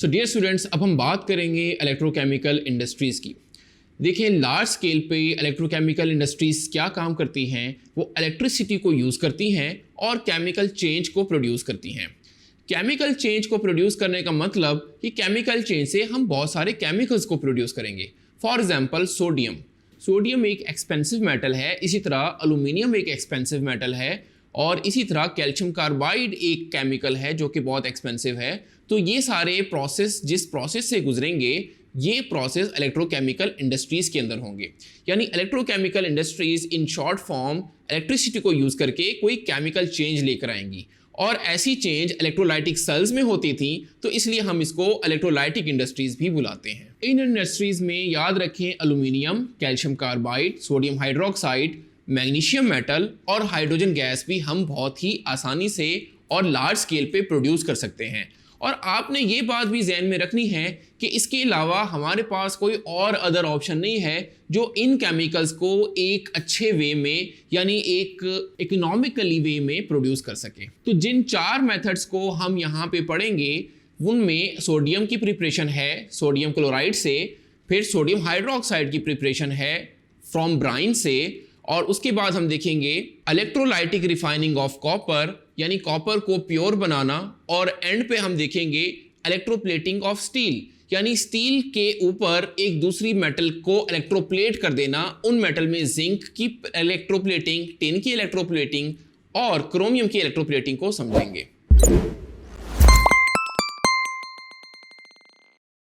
So dear students, अब हम बात करेंगे इलेक्ट्रोकेमिकल इंडस्ट्रीज़ की। देखिए, लार्ज स्केल पे इलेक्ट्रोकेमिकल इंडस्ट्रीज़ क्या काम करती हैं, वो इलेक्ट्रिसिटी को यूज़ करती हैं और केमिकल चेंज को प्रोड्यूस करती हैं। केमिकल चेंज को प्रोड्यूस करने का मतलब कि केमिकल चेंज से हम बहुत सारे केमिकल्स को प्रोड्यूस करेंगे। फॉर एग्जांपल सोडियम एक एक्सपेंसिव मेटल है, इसी तरह एल्यूमिनियम एक एक्सपेंसिव मेटल है और इसी तरह कैल्शियम कार्बाइड एक केमिकल है जो कि बहुत एक्सपेंसिव है। तो ये सारे प्रोसेस जिस प्रोसेस से गुजरेंगे, ये प्रोसेस इलेक्ट्रोकेमिकल इंडस्ट्रीज के अंदर होंगे। यानी electrochemical industries in short form electricity को यूज करके कोई केमिकल चेंज लेकर आएंगी और ऐसी चेंज इलेक्ट्रोलाइटिक सेल्स में होती थी, तो इसलिए हम इसको इलेक्ट्रोलाइटिक इंडस्ट्रीज भी बुलाते हैं। इन इंडस्ट्रीज में याद रखें aluminium, calcium carbide, sodium hydroxide, magnesium metal और हाइड्रोजन गैस भी हम बहुत ही आसानी से और लार्ज स्केल पे प्रोड्यूस कर सकते हैं। और आपने ये बात भी ध्यान में रखनी है कि इसके अलावा हमारे पास कोई और अदर ऑप्शन नहीं है जो इन केमिकल्स को एक अच्छे वे में यानी एक इकोनॉमिकली वे में प्रोड्यूस कर सके। तो जिन 4 मेथड्स को हम यहाँ पे पढ़ेंगे उनमें सोडियम की प्रिपरेशन है सोडियम क्लोराइड से, फिर सोडियम हाइड्रोक्साइड की प्रिपरेशन है फ्रॉम ब्राइन से, और उसके बाद हम देखेंगे इलेक्ट्रोलाइटिक रिफाइनिंग ऑफ कॉपर यानी कॉपर को प्योर बनाना, और एंड पे हम देखेंगे इलेक्ट्रोप्लेटिंग ऑफ स्टील यानी स्टील के ऊपर एक दूसरी मेटल को इलेक्ट्रोप्लेट कर देना। उन मेटल में जिंक की इलेक्ट्रोप्लेटिंग, टिन की इलेक्ट्रोप्लेटिंग और क्रोमियम की इलेक्ट्रोप्लेटिंग को समझेंगे।